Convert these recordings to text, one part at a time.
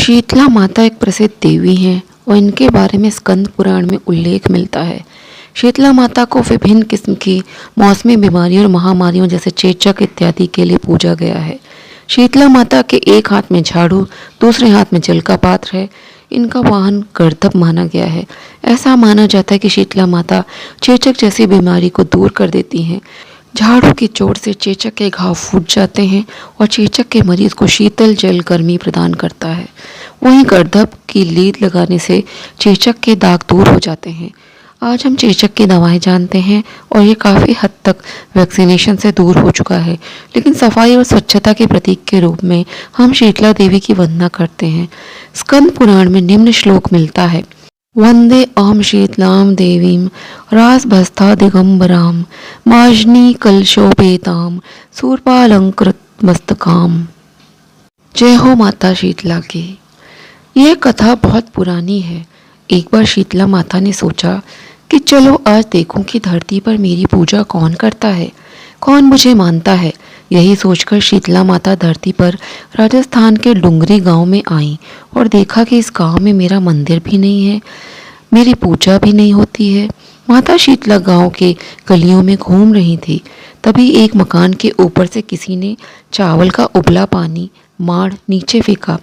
शीतला माता एक प्रसिद्ध देवी हैं और इनके बारे में स्कंद पुराण में उल्लेख मिलता है। शीतला माता को विभिन्न किस्म की मौसमी बीमारियों और महामारियों जैसे चेचक इत्यादि के लिए पूजा गया है। शीतला माता के एक हाथ में झाड़ू, दूसरे हाथ में जल का पात्र है। इनका वाहन गर्दभ माना गया है। ऐसा माना जाता है कि शीतला माता चेचक जैसी बीमारी को दूर कर देती हैं। झाड़ू की चोट से चेचक के घाव फूट जाते हैं और चेचक के मरीज को शीतल जल गर्मी प्रदान करता है। वहीं गर्दभ की लीद लगाने से चेचक के दाग दूर हो जाते हैं। आज हम चेचक की दवाएं जानते हैं और ये काफ़ी हद तक वैक्सीनेशन से दूर हो चुका है, लेकिन सफाई और स्वच्छता के प्रतीक के रूप में हम शीतला देवी की वंदना करते हैं। स्कंद पुराण में निम्न श्लोक मिलता है। वंदे अहम शीतलाम देवीं रासभस्था दिगंबराम माजनी कलशोपेताम सूर्पालंकृत मस्तकाम। जय हो माता शीतला की। यह कथा बहुत पुरानी है। एक बार शीतला माता ने सोचा कि चलो आज देखूं कि धरती पर मेरी पूजा कौन करता है, कौन मुझे मानता है। यही सोचकर शीतला माता धरती पर राजस्थान के डुंगरी गांव में आई और देखा कि इस गांव में मेरा मंदिर भी नहीं है, मेरी पूजा भी नहीं होती है। माता शीतला गांव के गलियों में घूम रही थी। तभी एक मकान के ऊपर से किसी ने चावल का उबला पानी माड़ नीचे फेंका।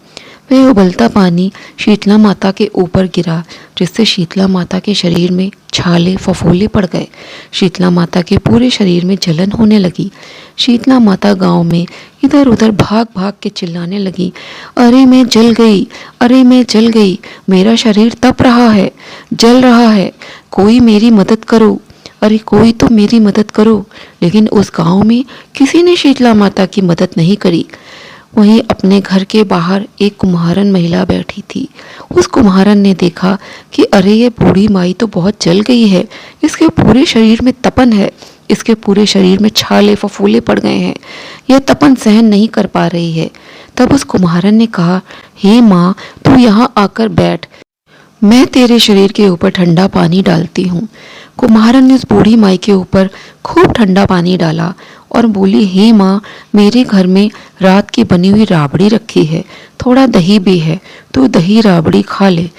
वह उबलता पानी शीतला माता के ऊपर गिरा, जिससे शीतला माता के शरीर में छाले फफोले पड़ गए। शीतला माता के पूरे शरीर में जलन होने लगी। शीतला माता गांव में इधर उधर भाग भाग के चिल्लाने लगी, अरे मैं जल गई, अरे मैं जल गई, मेरा शरीर तप रहा है, जल रहा है, कोई मेरी मदद करो, अरे कोई तो मेरी मदद करो। लेकिन उस गांव में किसी ने शीतला माता की मदद नहीं करी। वहीं अपने घर के बाहर एक कुम्हारन महिला बैठी थी। उस कुम्हारन ने देखा कि अरे ये बूढ़ी माई तो बहुत जल गई है, इसके पूरे शरीर में तपन है, इसके पूरे शरीर में छाले फफूले पड़ गए हैं, यह तपन सहन नहीं कर पा रही है। तब उस कुम्हारन ने कहा, हे माँ, तू यहाँ आकर बैठ, मैं तेरे शरीर के ऊपर ठंडा पानी डालती हूँ। कुम्हारन ने उस बूढ़ी माई के ऊपर खूब ठंडा पानी डाला और बोली, हे माँ, मेरे घर में रात की बनी हुई राबड़ी रखी है, थोड़ा दही भी है, तो दही राबड़ी खा ले।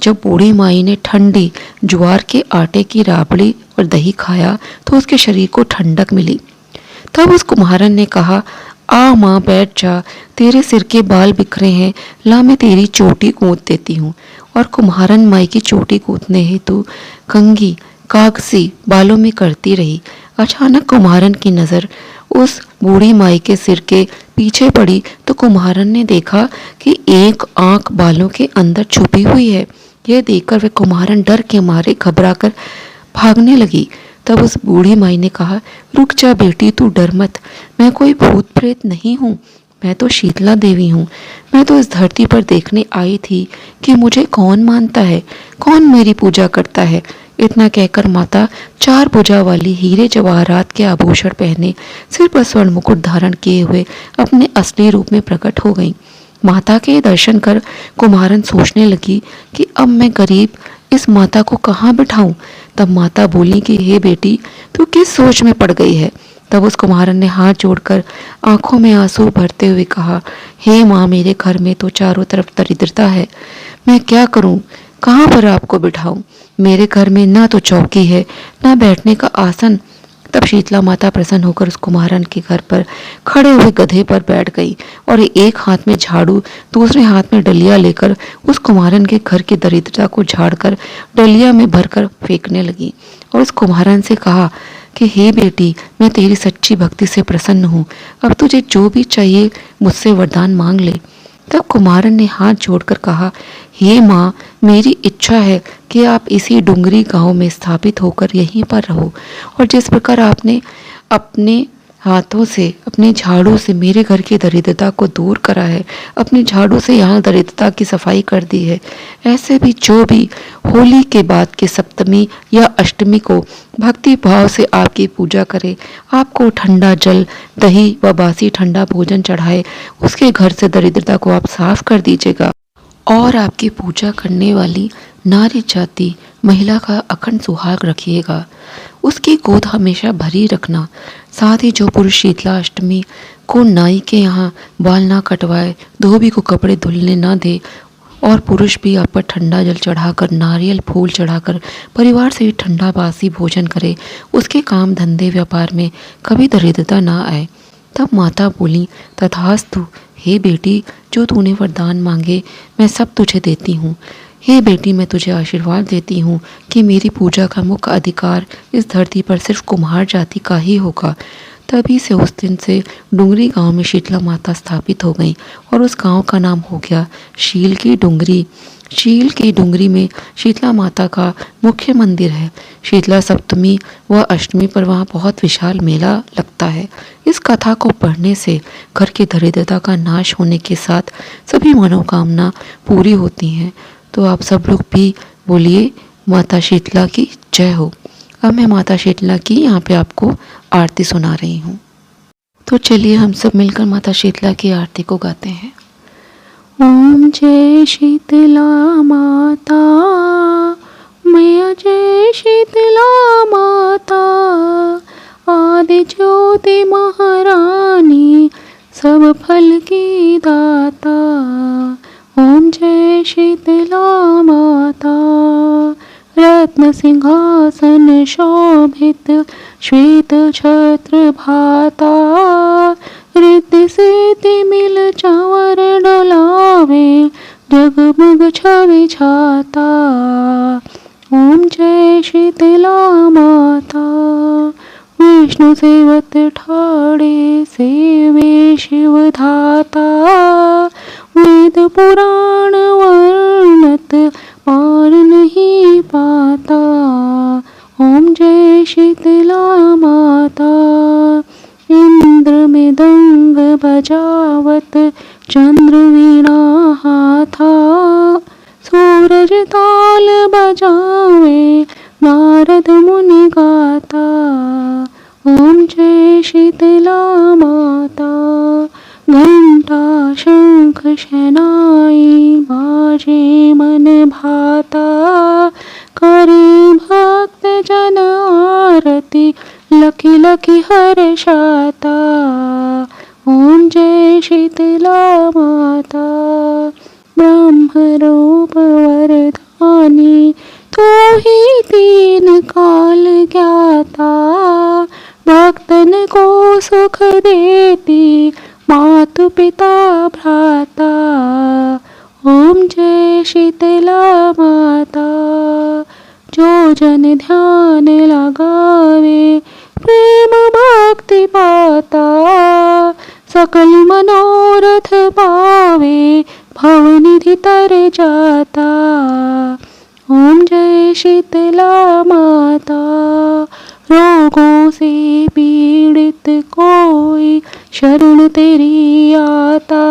जब बूढ़ी माई ने ठंडी ज्वार के आटे की राबड़ी और दही खाया तो उसके शरीर को ठंडक मिली। तब उस कुम्हारन ने कहा, आ माँ बैठ जा, तेरे सिर के बाल बिखरे हैं, ला मैं तेरी चोटी कूद देती हूँ। और कुम्हारन माई की चोटी कूदने हेतु कंघी कागसी बालों में करती रही। अचानक कुम्हारन की नज़र उस बूढ़ी माई के सिर के पीछे पड़ी तो कुम्हारन ने देखा कि एक आंख बालों के अंदर छुपी हुई है। यह देखकर वह कुम्हारन डर के मारे घबराकर भागने लगी। तब उस बूढ़ी माई ने कहा, रुक जा बेटी, तू डर मत, मैं कोई भूत प्रेत नहीं हूँ, मैं तो शीतला देवी हूँ। मैं तो इस धरती पर देखने आई थी कि मुझे कौन मानता है, कौन मेरी पूजा करता है। इतना कहकर माता 4 भुजा वाली हीरे जवाहरात के आभूषण पहने, सिर पर स्वर्ण मुकुट धारण किए हुए अपने असली रूप में प्रकट हो गई। माता के दर्शन कर कुम्हारन सोचने लगी कि अब मैं गरीब इस माता को कहाँ बिठाऊं। तब माता बोली कि हे बेटी, तू किस सोच में पड़ गई है। तब उस कुम्हारन ने हाथ जोड़कर आंखों में आंसू भरते हुए कहा, हे माँ, मेरे घर में तो चारों तरफ दरिद्रता है, मैं क्या करूं, कहाँ पर आपको बिठाऊं। मेरे घर में ना तो चौकी है, ना बैठने का आसन। तब शीतला माता प्रसन्न होकर उस कुम्हारन के घर पर खड़े हुए गधे पर बैठ गई और एक हाथ में झाड़ू, दूसरे हाथ में डलिया लेकर उस कुम्हारन के घर की दरिद्रता को झाड़कर डलिया में भरकर फेंकने लगी और उस कुम्हारन से कहा कि हे बेटी, मैं तेरी सच्ची भक्ति से प्रसन्न हूँ, अब तुझे जो भी चाहिए मुझसे वरदान मांग ले। तब कुम्हारन ने हाथ जोड़कर कहा, हे माँ, मेरी इच्छा है कि आप इसी डुंगरी गांव में स्थापित होकर यहीं पर रहो और जिस प्रकार आपने अपने हाथों से, अपने झाड़ू से मेरे घर की दरिद्रता को दूर करा है, अपने झाड़ू से यहाँ दरिद्रता की सफाई कर दी है, ऐसे भी जो भी होली के बाद के सप्तमी या अष्टमी को भक्ति भाव से आपकी पूजा करे, आपको ठंडा जल, दही व बासी ठंडा भोजन चढ़ाए, उसके घर से दरिद्रता को आप साफ कर दीजिएगा और आपकी पूजा करने वाली नारी जाति महिला का अखंड सुहाग रखिएगा। उसकी गोद हमेशा भरी रखना। साथ ही जो पुरुष शीतला अष्टमी को नाई के यहाँ बाल ना कटवाए, धोबी को कपड़े धुलने ना दे, और पुरुष भी आप पर ठंडा जल चढ़ाकर, नारियल फूल चढ़ाकर, परिवार से ही ठंडा बासी भोजन करे, उसके काम धंधे व्यापार में कभी दरिद्रता ना आए। तब माता बोली, तथास्तु, हे बेटी, जो तूने वरदान मांगे मैं सब तुझे देती हूँ। हे बेटी, मैं तुझे आशीर्वाद देती हूँ कि मेरी पूजा का मुख्य अधिकार इस धरती पर सिर्फ कुम्हार जाति का ही होगा। तभी से उस दिन से डुंगरी गांव में शीतला माता स्थापित हो गई और उस गांव का नाम हो गया शील की डुंगरी। शील की डुंगरी में शीतला माता का मुख्य मंदिर है। शीतला सप्तमी व अष्टमी पर वहाँ बहुत विशाल मेला लगता है। इस कथा को पढ़ने से घर की दरिद्रता का नाश होने के साथ सभी मनोकामना पूरी होती हैं। तो आप सब लोग भी बोलिए, माता शीतला की जय हो। अब मैं माता शीतला की यहाँ पे आपको आरती सुना रही हूँ। तो चलिए हम सब मिलकर माता शीतला की आरती को गाते हैं। ओम जय शीतला माता, मैया जय शीतला माता, आदि ज्योति महारानी, सब फल की दाता। ओम जय शीतला माता, रत्न सिंहासन शोभित, श्वेत छत्र भाता, रिद्धि सिद्धि मिल चंवर डोलावे, जगमग छवि छाता। ओम जय शीतला माता, विष्णु सेवत ठाड़े, सेवे शिव धाता, वेद पुराण वर्णत पार नहीं पाता। ओम जय शीतला माता, इंद्र मृदंग बजावत, चंद्र वीणा हाथा, सूरज ताल बजावे, नारद मुनि गाता। ओम जय शीतला माता, घंटा शंख शहनाई, बाजे मन भाता, करे भक्त जन आरती, लखी लखी हर्षाता। ओम जय शीतला माता, ब्रह्म रूप वरदानी, तू ही तीन काल ज्ञाता, भक्तन को सुख देती, मातु पिता भ्राता। ओम जय शीतला माता, जो जन ध्यान लगावे, प्रेम भक्ति पाता, सकल मनोरथ पावे, भवनिधि तर जाता। ओम जय शीतला माता, रोगों से पीड़ित कोई, शरण तेरी आता,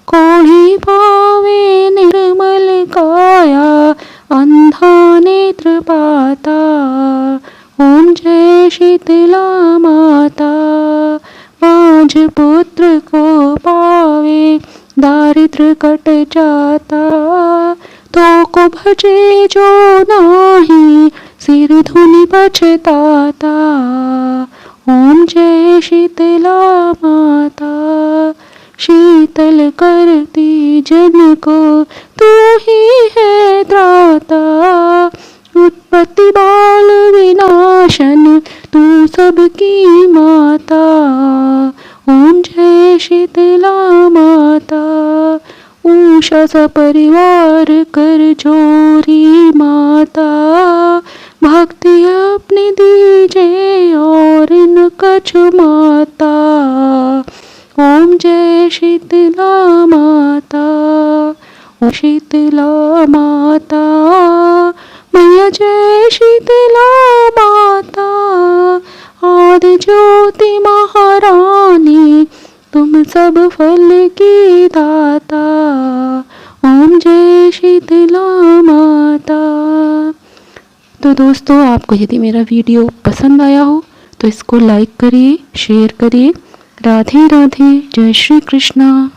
कोढ़ी पावे निर्मल काया, अंधा नेत्र पाता। ओम जय शीतला माता, पांच पुत्र को पावे, दारिद्र कट जाता, तो को भजे जो नाही, सिर धुनि पछताता। ओम जय शीतला माता, शीतल करती जन को, तू ही है त्राता, उत्पत्ति बाल विनाशन, तू सबकी माता। ओम जय शीतला माता, उषा सपरिवार कर जोरी माता, भक्ति अपनी दीजे और इन कछु माता। ओम जय शीतला माता, ओम शीतला माता, मैया जय शीतला माता, आदि ज्योति महारानी, तुम सब फल की दाता। ओम जय शीतला माता। तो दोस्तों, आपको यदि मेरा वीडियो पसंद आया हो तो इसको लाइक करिए, शेयर करिए। राधे राधे, जय श्री कृष्णा।